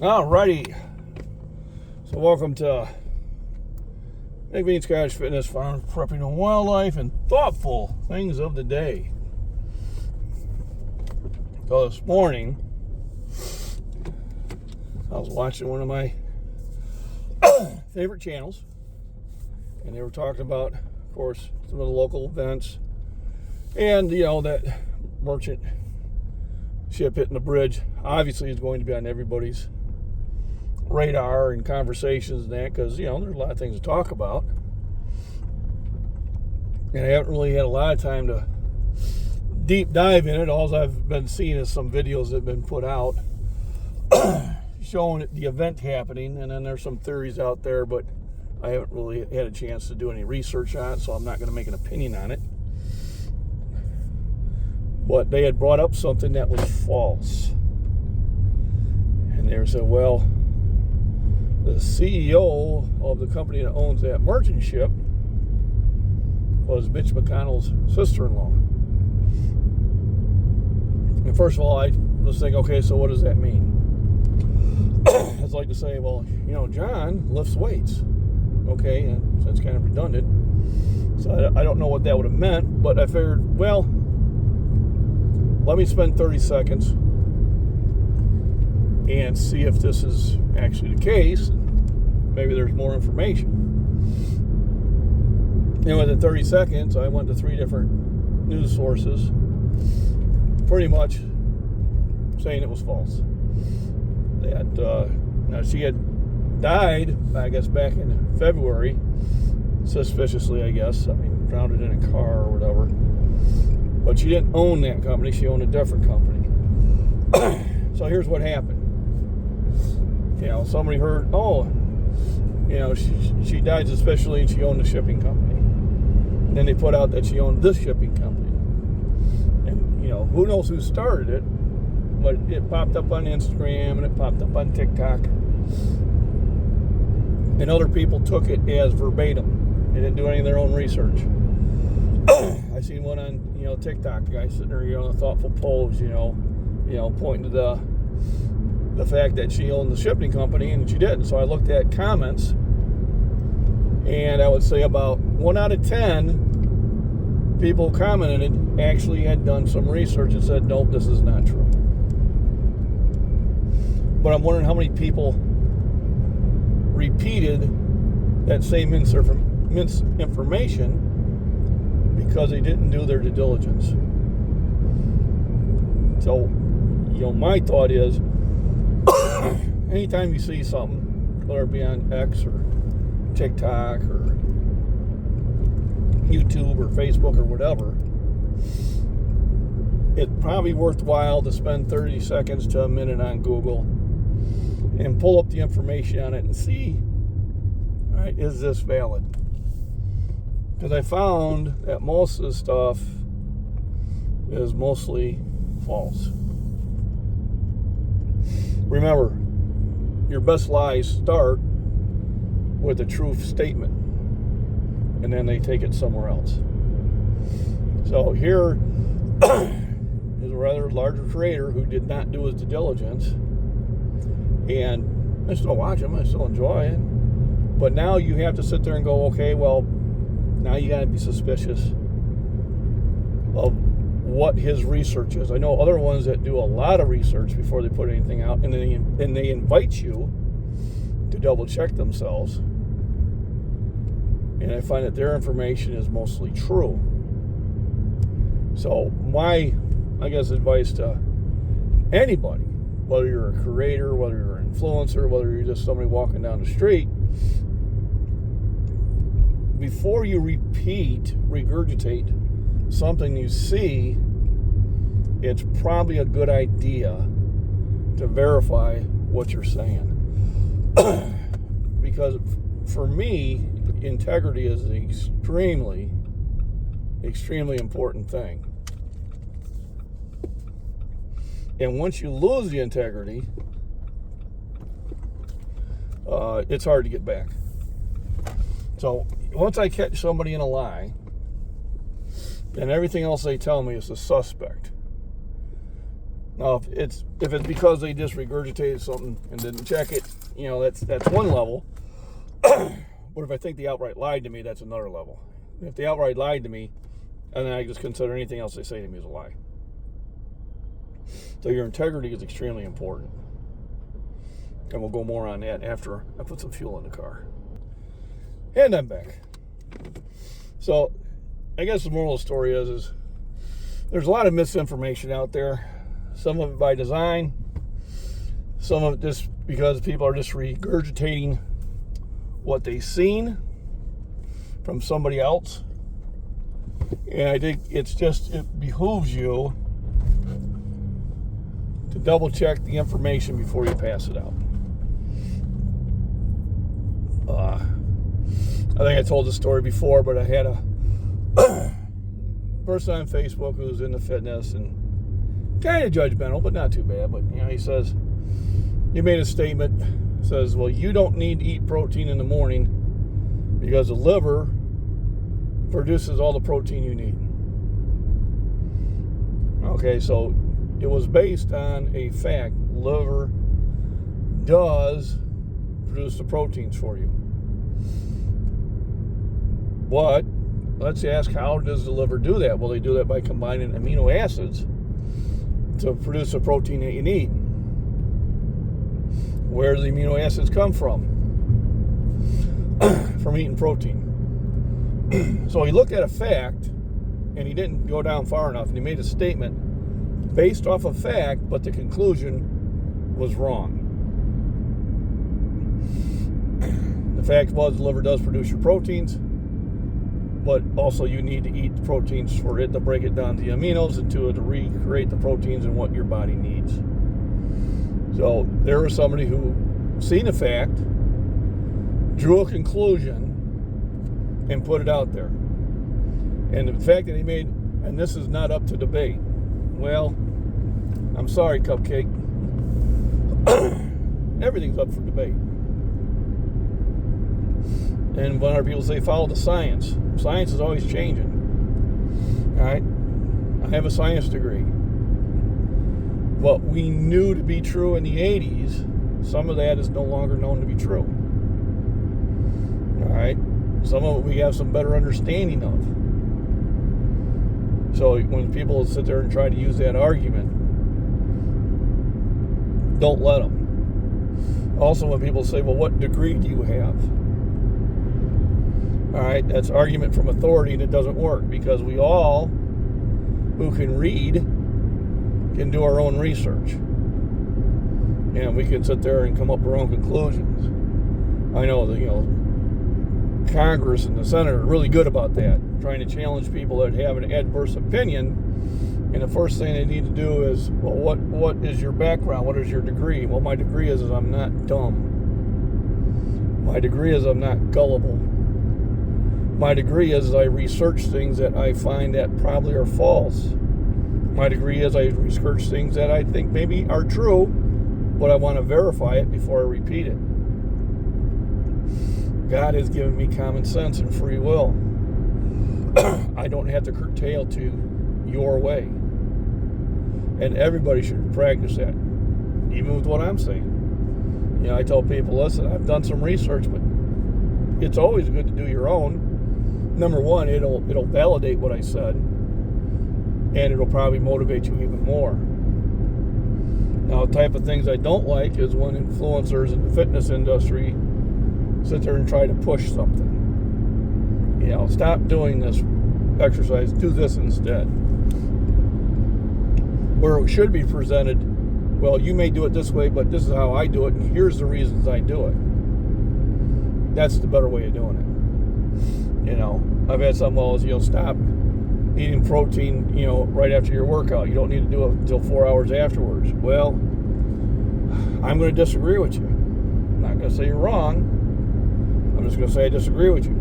Alrighty, so welcome to Big Bean Scottish Fitness, Farm, Prepping and Wildlife, and Thoughtful Things of the Day. So this morning, I was watching one of my favorite channels, and they were talking about, of course, some of the local events, and that merchant ship hitting the bridge obviously is going to be on everybody's radar and conversations and that, because there's a lot of things to talk about, and I haven't really had a lot of time to deep dive in it. All I've been seeing is some videos that have been put out showing the event happening, and then there's some theories out there, but I haven't really had a chance to do any research on it, so I'm not going to make an opinion on it. But they had brought up something that was false, and they said, well, the CEO of the company that owns that merchant ship was Mitch McConnell's sister-in-law. And first of all, I was thinking, okay, so what does that mean? It's like to say, well, John lifts weights. Okay, and that's kind of redundant. So I don't know what that would have meant, but I figured, well, let me spend 30 seconds and see if this is actually the case. Maybe there's more information. And within 30 seconds, I went to 3 different news sources, pretty much saying it was false. That now she had died, I guess, back in February, suspiciously, I guess. I mean, drowned in a car or whatever. But she didn't own that company. She owned a different company. So here's what happened. Somebody heard, she died suspiciously and she owned a shipping company. And then they put out that she owned this shipping company. And, who knows who started it, but it popped up on Instagram and it popped up on TikTok. And other people took it as verbatim. They didn't do any of their own research. I seen one on, TikTok, the guy sitting there, in a thoughtful pose, pointing to the fact that she owned the shipping company, and she didn't. So I looked at comments, and I would say about 1 out of 10 people commented actually had done some research and said, nope, this is not true. But I'm wondering how many people repeated that same misinformation because they didn't do their due diligence. So, my thought is, anytime you see something, whether it be on X or TikTok or YouTube or Facebook or whatever, it's probably worthwhile to spend 30 seconds to a minute on Google and pull up the information on it and see, all right, is this valid? Because I found that most of the stuff is mostly false. Remember, your best lies start with a truth statement, and then they take it somewhere else. So here is a rather larger creator who did not do his due diligence, and I still watch him, I still enjoy it, but now you have to sit there and go, okay, well, now you got to be suspicious of what his research is. I know other ones that do a lot of research before they put anything out, and they invite you to double check themselves. And I find that their information is mostly true. So my, advice to anybody, whether you're a creator, whether you're an influencer, whether you're just somebody walking down the street, before you regurgitate something you see, it's probably a good idea to verify what you're saying. Because for me, integrity is an extremely, extremely important thing. And once you lose the integrity, it's hard to get back. So once I catch somebody in a lie, then everything else they tell me is a suspect. Now, if it's because they just regurgitated something and didn't check it, that's one level. But if I think they outright lied to me, that's another level. If they outright lied to me, and then I just consider anything else they say to me as a lie. So your integrity is extremely important. And we'll go more on that after I put some fuel in the car. And I'm back. So I guess the moral of the story is there's a lot of misinformation out there. Some of it by design. Some of it just because people are just regurgitating what they've seen from somebody else. And I think it behooves you to double check the information before you pass it out. I think I told the story before, but I had a person on Facebook who's into fitness and kind of judgmental, but not too bad. But he says, he made a statement, says, well, you don't need to eat protein in the morning because the liver produces all the protein you need. Okay, so it was based on a fact. Liver does produce the proteins for you. But let's ask, how does the liver do that? Well, they do that by combining amino acids to produce the protein that you need. Where do the amino acids come from? From eating protein. So he looked at a fact, and he didn't go down far enough, and he made a statement based off a fact, but the conclusion was wrong. The fact was the liver does produce your proteins, but also you need to eat the proteins for it to break it down to the aminos and to recreate the proteins and what your body needs. So there was somebody who seen a fact, drew a conclusion, and put it out there. And the fact that he made, and this is not up to debate, well, I'm sorry, Cupcake. Everything's up for debate. And when other people say follow the science, science is always changing. All right? I have a science degree. What we knew to be true in the 80s, some of that is no longer known to be true. All right? Some of it we have some better understanding of. So when people sit there and try to use that argument, don't let them. Also, when people say, well, what degree do you have? All right, that's argument from authority, and it doesn't work because we all who can read can do our own research. And we can sit there and come up with our own conclusions. I know that, Congress and the Senate are really good about that, trying to challenge people that have an adverse opinion. And the first thing they need to do is, well, what is your background? What is your degree? Well, my degree is I'm not dumb. My degree is I'm not gullible. My degree is I research things that I find that probably are false. My degree is I research things that I think maybe are true, but I want to verify it before I repeat it. God has given me common sense and free will. I don't have to curtail to your way. And everybody should practice that, even with what I'm saying. I tell people, listen, I've done some research, but it's always good to do your own. Number one, it'll validate what I said, and it'll probably motivate you even more. Now, the type of things I don't like is when influencers in the fitness industry sit there and try to push something. Stop doing this exercise, do this instead. Where it should be presented, well, you may do it this way, but this is how I do it, and here's the reasons I do it. That's the better way of doing it. I've had some wells, stop eating protein, right after your workout. You don't need to do it until 4 hours afterwards. Well, I'm going to disagree with you. I'm not going to say you're wrong. I'm just going to say I disagree with you.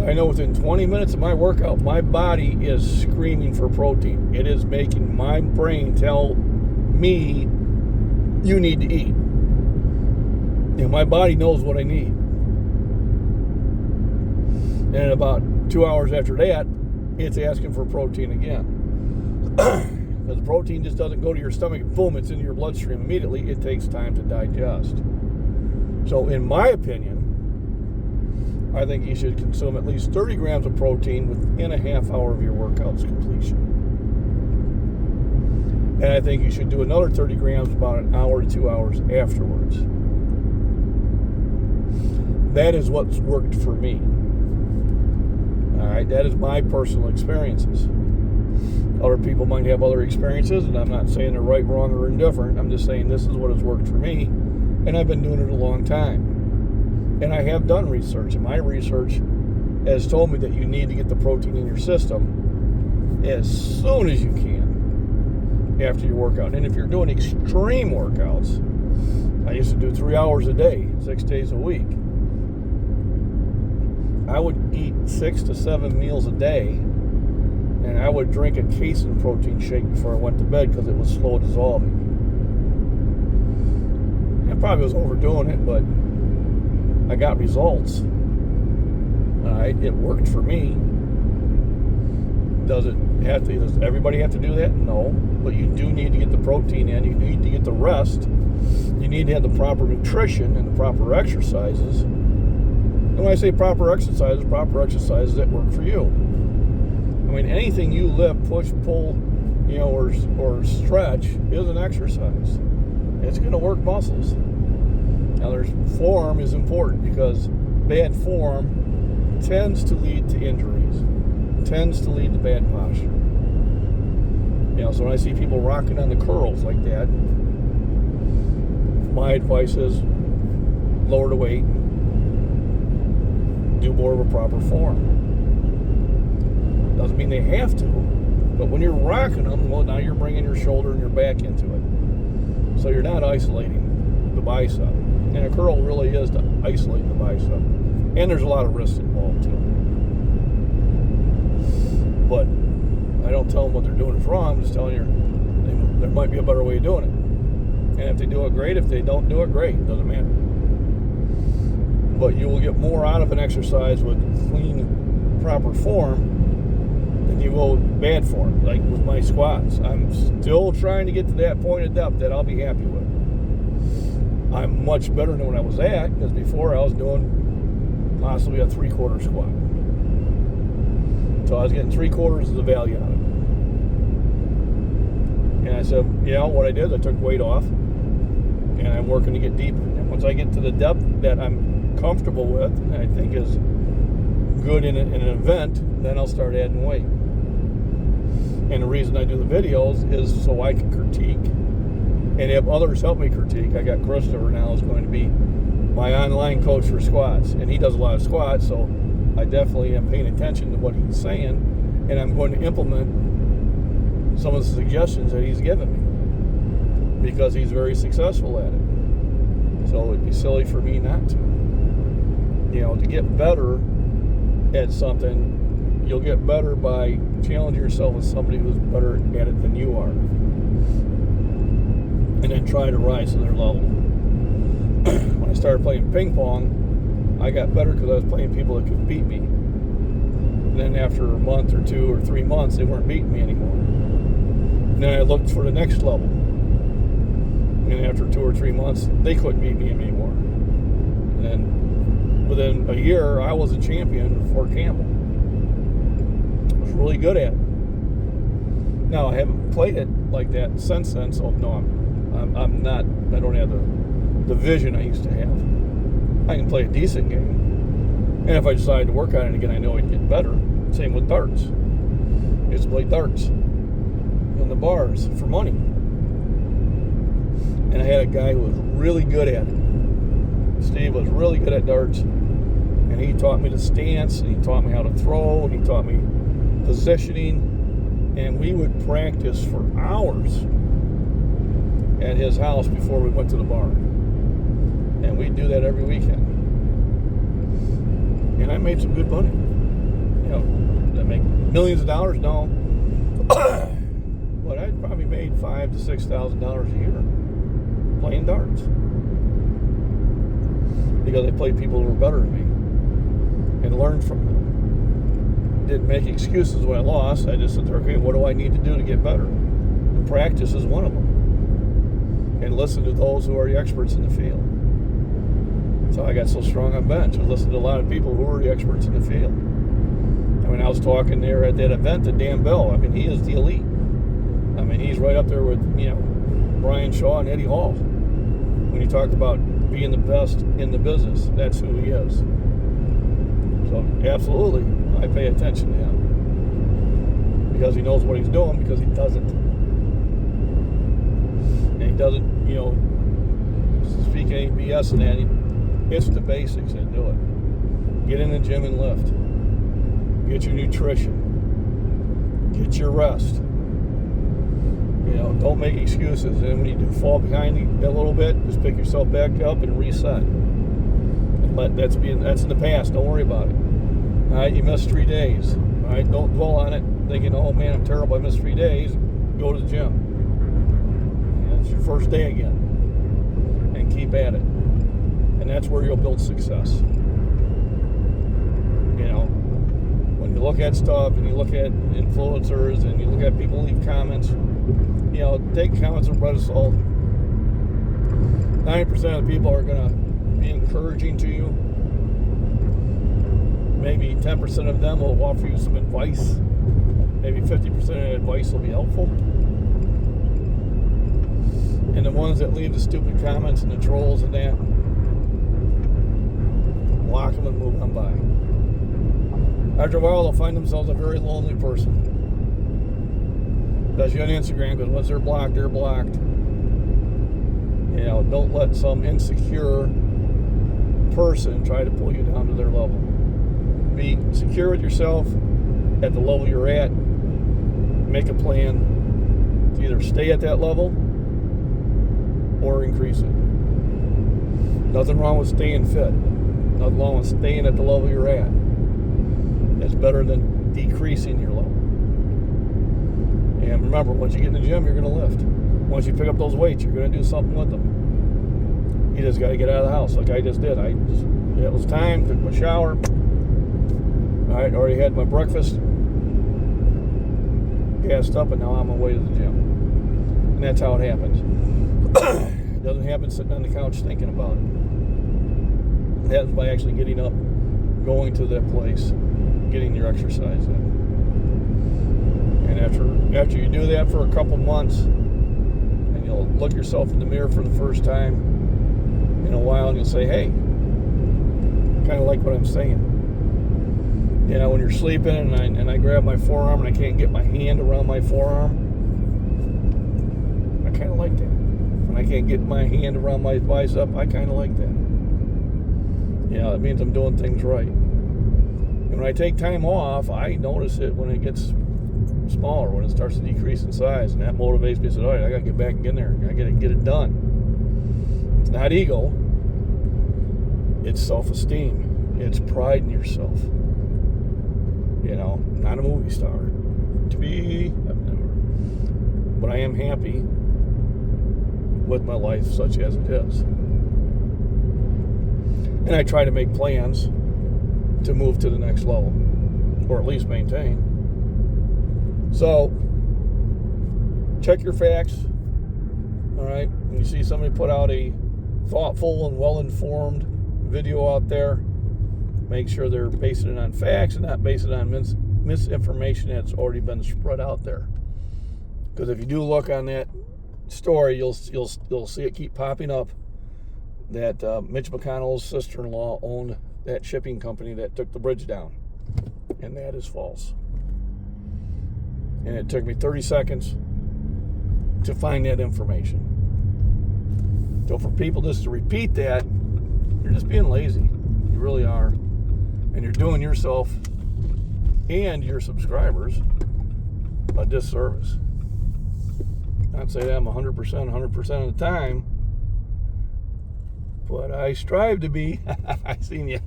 I know within 20 minutes of my workout, my body is screaming for protein. It is making my brain tell me, you need to eat. My body knows what I need. And about 2 hours after that, it's asking for protein again. Because the protein just doesn't go to your stomach and boom, it's in your bloodstream immediately. It takes time to digest. So in my opinion, I think you should consume at least 30 grams of protein within a half hour of your workout's completion. And I think you should do another 30 grams about an hour to 2 hours afterwards. That is what's worked for me. All right, that is my personal experiences. Other people might have other experiences, and I'm not saying they're right, wrong, or indifferent. I'm just saying this is what has worked for me, and I've been doing it a long time. And I have done research, and my research has told me that you need to get the protein in your system as soon as you can after your workout. And if you're doing extreme workouts, I used to do 3 hours a day, 6 days a week. I would eat 6 to 7 meals a day, and I would drink a casein protein shake before I went to bed because it was slow dissolving. I probably was overdoing it, but I got results. All right, it worked for me. Does everybody have to do that? No, but you do need to get the protein in. You need to get the rest. You need to have the proper nutrition and the proper exercises. And when I say proper exercises that work for you. I mean, anything you lift, push, pull, or stretch is an exercise. It's going to work muscles. Now, form is important because bad form tends to lead to injuries, tends to lead to bad posture. So when I see people rocking on the curls like that, my advice is lower the weight, do more of a proper form. Doesn't mean they have to, but when you're rocking them, well, now you're bringing your shoulder and your back into it. So you're not isolating the bicep. And a curl really is to isolate the bicep. And there's a lot of wrist involved too. But I don't tell them what they're doing is wrong. I'm just telling you there might be a better way of doing it. And if they do it, great. If they don't do it, great. It doesn't matter. But you will get more out of an exercise with clean, proper form than you will with bad form. Like with my squats. I'm still trying to get to that point of depth that I'll be happy with. I'm much better than when I was at, because before I was doing possibly a 3/4 squat. So I was getting 3/4 of the value out of it. And I said, what I did is I took weight off, and I'm working to get deeper. And once I get to the depth that I'm comfortable with, and I think is good in an event, then I'll start adding weight. And the reason I do the videos is so I can critique and have others help me critique. I got Christopher now who's going to be my online coach for squats, and he does a lot of squats, so I definitely am paying attention to what he's saying, and I'm going to implement some of the suggestions that he's given me because he's very successful at it. So it'd be silly for me not to. To get better at something, you'll get better by challenging yourself with somebody who's better at it than you are. And then try to rise to their level. When I started playing ping pong, I got better because I was playing people that could beat me. And then after a month or 2 or 3 months, they weren't beating me anymore. And then I looked for the next level. And after 2 or 3 months, they couldn't beat me anymore. And then within a year, I was a champion for Campbell. I was really good at it. Now, I haven't played it like that since then, so no, I'm not, I don't have the vision I used to have. I can play a decent game. And if I decided to work on it again, I know I'd get better. Same with darts. I used to play darts in the bars for money. And I had a guy who was really good at it. Steve was really good at darts. And he taught me the stance, and he taught me how to throw, and he taught me positioning. And we would practice for hours at his house before we went to the bar. And we'd do that every weekend. And I made some good money. Did I make millions of dollars? No. But I probably made $5,000 to $6,000 a year playing darts. Because I played people who were better than me and learned from them. Didn't make excuses when I lost. I just said, okay, what do I need to do to get better? practice is one of them. And listen to those who are the experts in the field. So I got so strong on bench. I listened to a lot of people who are the experts in the field. I mean, I was talking there at that event to Dan Bell. I mean, he is the elite. I mean, he's right up there with, Brian Shaw and Eddie Hall. When you talk about being the best in the business, that's who he is. So, absolutely, I pay attention to him. Because he knows what he's doing, because he doesn't. And he doesn't, speak any BS in that. It's the basics that do it. Get in the gym and lift. Get your nutrition. Get your rest. Don't make excuses. And when you do fall behind a little bit, just pick yourself back up and reset. And that's in the past. Don't worry about it. All right, you missed 3 days. All right, don't dwell on it. Thinking, oh man, I'm terrible. I missed 3 days. Go to the gym. And it's your first day again, and keep at it. And that's where you'll build success. When you look at stuff and you look at influencers and you look at people leave comments, take comments with a grain of salt. 90% of the people are going to be encouraging to you. Maybe 10% of them will offer you some advice. Maybe 50% of the advice will be helpful. And the ones that leave the stupid comments and the trolls and that, block them and move on by. After a while, they'll find themselves a very lonely person. Especially on Instagram, because once they're blocked, they're blocked. Don't let some insecure person try to pull you down to their level. Be secure with yourself at the level you're at. Make a plan to either stay at that level or increase it. Nothing wrong with staying fit. Nothing wrong with staying at the level you're at. It's better than decreasing your level. And remember, once you get in the gym, you're going to lift. Once you pick up those weights, you're going to do something with them. You just got to get out of the house like I just did. It was time, took my shower. All right, already had my breakfast. Gassed up, and now I'm on my way to the gym. And that's how it happens. It doesn't happen sitting on the couch thinking about it. It happens by actually getting up, going to that place, getting your exercise in. And after you do that for a couple months, and you'll look yourself in the mirror for the first time in a while, and you'll say, hey, kind of like what I'm saying. When you're sleeping and I grab my forearm and I can't get my hand around my forearm, I kind of like that. When I can't get my hand around my bicep, I kind of like that. It means I'm doing things right. And when I take time off, I notice it when it gets smaller, when it starts to decrease in size, and that motivates me to say, all right, I got to get back and get in there. I got to get it done. It's not ego. It's self-esteem. It's pride in yourself. Not a movie star. I've never. But I am happy with my life such as it is. And I try to make plans to move to the next level, or at least maintain. So, check your facts. All right? When you see somebody put out a thoughtful and well-informed video out there, make sure they're basing it on facts and not basing it on misinformation that's already been spread out there. Because if you do look on that story, you'll see it keep popping up that Mitch McConnell's sister-in-law owned that shipping company that took the bridge down. And that is false. And it took me 30 seconds to find that information. So for people just to repeat that, you're just being lazy. You really are. And you're doing yourself and your subscribers a disservice. Not say that I'm 100% of the time, but I strive to be. I seen you.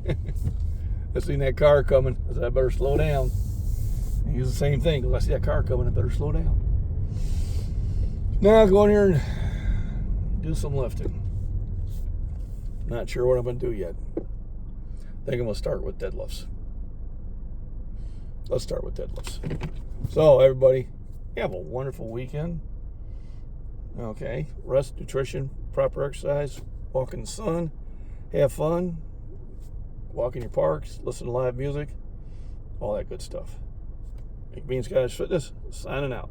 I seen that car coming. I said, I better slow down. And use the same thing. Because I see that car coming, I better slow down. Now I'll go in here and do some lifting. Not sure what I'm going to do yet. I think I'm going to start with deadlifts. Let's start with deadlifts. So, everybody, have a wonderful weekend. Okay, rest, nutrition, proper exercise, walk in the sun, have fun, walk in your parks, listen to live music, all that good stuff. McBean Scottish Fitness, signing out.